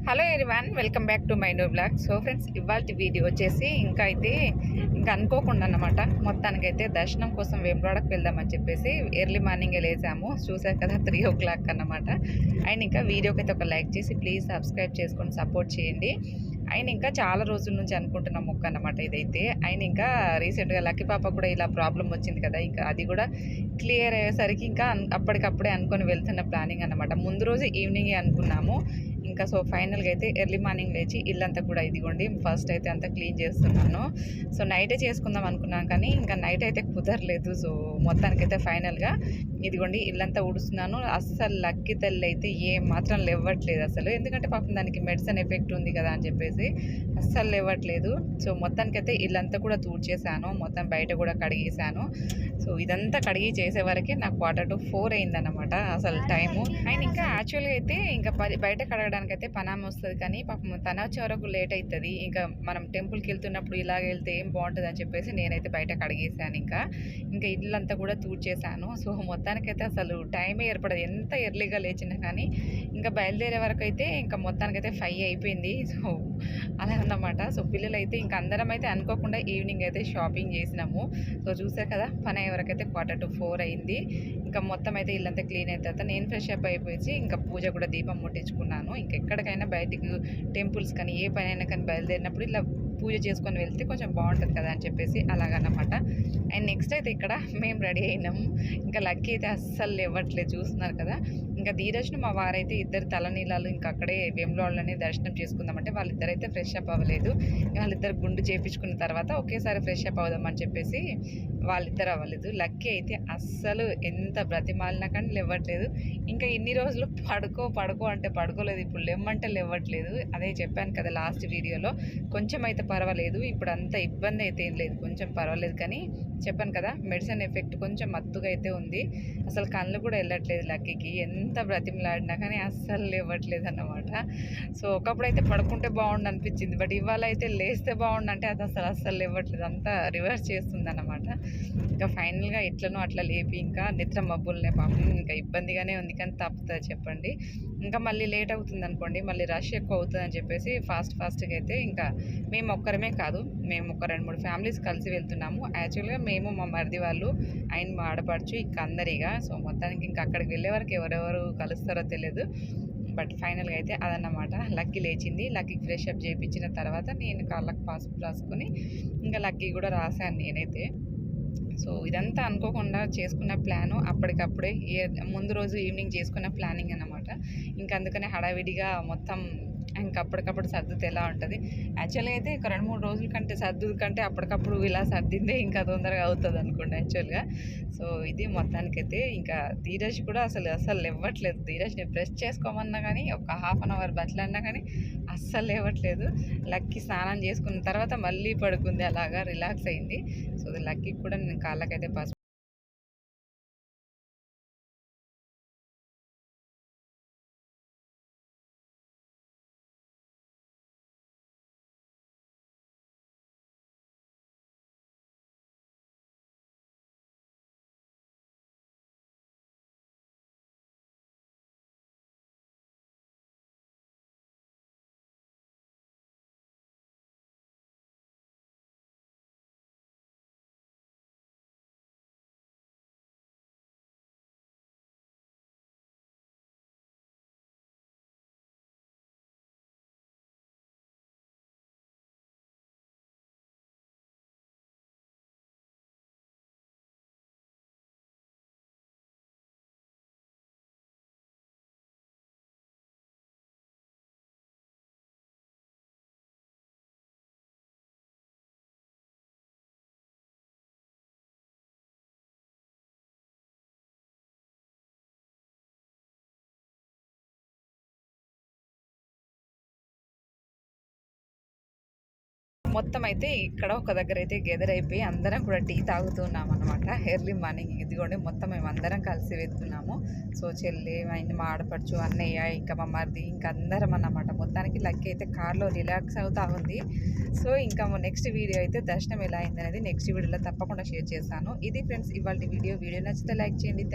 Hello everyone, welcome back to my new blog. So friends, ఇవాళ video వచ్చేసి ఇంకా అనుకోకుండా అన్నమాట. మొత్తానికైతే దర్శనం కోసం వేములవాడకు వెళ్దామని చెప్పేసి ఎర్లీ మార్నింగే లేసాము. చూసారు కదా, 3 o'clock అన్నమాట. అండ్ ఇంకా వీడియోకి అయితే ఒక లైక్ చేసి ప్లీజ్ సబ్స్క్రైబ్ చేసుకొని సపోర్ట్ చేయండి. అండ్ ఇంకా చాలా రోజుల నుంచి అనుకుంటున్న మొక్క అన్నమాట ఇదైతే. అండ్ ఇంకా రీసెంట్గా లక్కీ పాప కూడా ఇలా ప్రాబ్లం వచ్చింది కదా, ఇంకా అది కూడా క్లియర్ అయ్యేసరికి ఇంకా అప్పటికప్పుడే అనుకొని వెళ్తున్న ప్లానింగ్ అన్నమాట. ముందు రోజు ఈవినింగే అనుకున్నాము. ఇంకా సో ఫైనల్గా అయితే ఎర్లీ మార్నింగ్ లేచి ఇల్లంతా కూడా ఇదిగోండి ఫస్ట్ అయితే అంతా క్లీన్ చేస్తున్నాను. సో నైటే చేసుకుందాం అనుకున్నాను, కానీ ఇంకా నైట్ అయితే కుదరలేదు. సో మొత్తానికైతే ఫైనల్గా ఇదిగోండి ఇల్లంతా ఉడుస్తున్నాను. అస్సలు లక్కీ తల్లి అయితే ఏ మాత్రం లేవట్లేదు అసలు, ఎందుకంటే పాపం దానికి మెడిసిన్ ఎఫెక్ట్ ఉంది కదా అని చెప్పేసి అస్సలు లేవట్లేదు. సో మొత్తానికైతే ఇల్లంతా కూడా తూడ్చేసాను, మొత్తం బయట కూడా కడిగేసాను. సో ఇదంతా కడిగి చేసే వరకే నాకు 3:45 అయిందన్నమాట అసలు టైము. అండ్ ఇంకా యాక్చువల్గా అయితే ఇంకా బయట కడగడానికి అయితే పనామ వస్తుంది, కానీ పాపం తన వచ్చే వరకు లేట్ అవుతుంది. ఇంకా మనం టెంపుల్కి వెళ్తున్నప్పుడు ఇలాగ వెళ్తే ఏం బాగుంటుంది అని చెప్పేసి నేనైతే బయట కడిగేసాను. ఇంకా ఇల్లంతా కూడా తూడ్చేసాను. సో మొత్తానికైతే అసలు టైమే ఏర్పడదు, ఎంత ఎర్లీగా లేచినా కానీ. ఇంకా బయలుదేరే వరకు అయితే ఇంకా మొత్తానికైతే 5 అయిపోయింది. సో అలా అన్నమాట. సో పిల్లలు అయితే ఇంకా అందరం అయితే అనుకోకుండా ఈవినింగ్ అయితే షాపింగ్ చేసినాము. సో చూసారు కదా, పని అయ్యే వరకు అయితే 3:45 అయింది. ఇంకా మొత్తం అయితే ఇల్లంతా క్లీన్ అయిన తర్వాత నేను ఫ్రెష్ అప్ అయిపోయి ఇంకా పూజ కూడా దీపం ముట్టించుకున్నాను. ఇంకెక్కడికైనా బయటికి టెంపుల్స్ కానీ ఏ పని అయినా కానీ బయలుదేరినప్పుడు ఇలా పూజ చేసుకొని వెళ్తే కొంచెం బాగుంటుంది కదా అని చెప్పేసి అలాగన్నమాట. అండ్ నెక్స్ట్ అయితే ఇక్కడ మేము రెడీ అయినాము. ఇంకా లక్కీ అయితే అస్సలు ఇవ్వట్లేదు, చూస్తున్నారు కదా. ఇంకా ధీరజ్ను మా వారైతే ఇద్దరు తలనీలాలు ఇంకా అక్కడే వేములవాడలోనే దర్శనం చేసుకుందామంటే వాళ్ళిద్దరైతే ఫ్రెష్ అప్ అవ్వలేదు. వాళ్ళిద్దరు గుండు చేయించుకున్న తర్వాత ఒకేసారి ఫ్రెష్ అప్ అవుదామని చెప్పేసి వాళ్ళిద్దరు అవ్వలేదు. లక్కీ అయితే అస్సలు ఎంత బ్రతిమాలినా కానీ లేవట్లేదు. ఇంకా ఇన్ని రోజులు పడుకో అంటే పడుకోలేదు, ఇప్పుడు లేమ్మంటే లేవట్లేదు. అదే చెప్పాను కదా లాస్ట్ వీడియోలో, కొంచెం అయితే పర్వాలేదు, ఇప్పుడు అంత ఇబ్బంది అయితే ఏం లేదు, కొంచెం పర్వాలేదు. కానీ చెప్పాను కదా, మెడిసిన్ ఎఫెక్ట్ కొంచెం మత్తుగా అయితే ఉంది. అసలు కళ్ళు కూడా వెళ్ళట్లేదు లక్కీకి, ఎంత బ్రతిమలాడినా కానీ అస్సలు లేవట్లేదు అన్నమాట. సో ఒకప్పుడు అయితే పడుకుంటే బాగుండు అనిపించింది, బట్ ఇవాళ అయితే లేస్తే బాగుండు అంటే అది అస్సలు లేవట్లేదు, అంతా రివర్స్ చేస్తుంది అన్నమాట. ఇంకా ఫైనల్గా ఎట్లనో అట్లా లేపి ఇంకా నిద్ర మబ్బులనే పాపం ఇంకా ఇబ్బందిగానే ఉంది, కానీ తప్పుతుంది చెప్పండి. ఇంకా మళ్ళీ లేట్ అవుతుంది అనుకోండి, మళ్ళీ రష్ ఎక్కువ అవుతుంది అని చెప్పేసి ఫాస్ట్గా అయితే ఇంకా మేము ఒక్కరమే కాదు, మేము ఒక 2-3 ఫ్యామిలీస్ కలిసి వెళ్తున్నాము. యాక్చువల్గా మేము, మా మరిది వాళ్ళు, ఆయన మా ఆడపడుచు ఇంకా అందరిగా. సో మొత్తానికి ఇంకా అక్కడికి వెళ్ళే వరకు ఎవరెవరు కలుస్తారో తెలియదు, బట్ ఫైనల్గా అయితే అదన్నమాట. లక్కీ లేచింది, లక్కీకి ఫ్రెష్ అప్ చేయించిన తర్వాత నేను కాళ్ళకి పసుపు రాసుకొని ఇంకా లక్కీ కూడా రాశాను నేనైతే. సో ఇదంతా అనుకోకుండా చేసుకున్న ప్లాను, అప్పటికప్పుడే ముందు రోజు ఈవినింగ్ చేసుకున్న ప్లానింగ్ అన్నమాట. ఇంకా అందుకనే హడావిడిగా మొత్తం ఇంకా అప్పటికప్పుడు సర్దుతే ఎలా ఉంటుంది. యాక్చువల్గా అయితే ఒక 2-3 రోజుల కంటే కంటే అప్పటికప్పుడు ఇలా సర్దిందే ఇంకా తొందరగా అవుతుంది అనుకోండి యాక్చువల్గా. సో ఇది మొత్తానికైతే ఇంకా ధీరజ్ కూడా అసలు ఇవ్వట్లేదు. ధీరజ్ని బ్రష్ చేసుకోమన్నా కానీ ఒక 1/2 అవర్ బట్టలన్నా కానీ అస్సలు ఇవ్వట్లేదు. లక్కీ స్నానం చేసుకున్న తర్వాత మళ్ళీ పడుకుంది, అలాగా రిలాక్స్ అయింది. సో లక్కీ కూడా నేను కాళ్ళకైతే పసుపు మొత్తం అయితే ఇక్కడ ఒక దగ్గర అయితే గెదర్ అయిపోయి అందరం కూడా టీ తాగుతున్నాం అనమాట. ఎర్లీ మార్నింగ్ ఇదిగోండి మొత్తం మేము అందరం కలిసి వెళ్తున్నాము. సో చెల్లి, మా ఆడపడుచు, అన్నయ్య, ఇంకా మా మరిది, ఇంకా అందరం అన్నమాట. మొత్తానికి లక్కీ అయితే కార్లో రిలాక్స్ అవుతూ ఉంది. సో ఇంకా నెక్స్ట్ వీడియో అయితే దర్శనం ఎలా అయింది అనేది నెక్స్ట్ వీడియోలో తప్పకుండా షేర్ చేస్తాను. ఇది ఫ్రెండ్స్ ఇవాళ వీడియో నచ్చితే లైక్ చేయండి.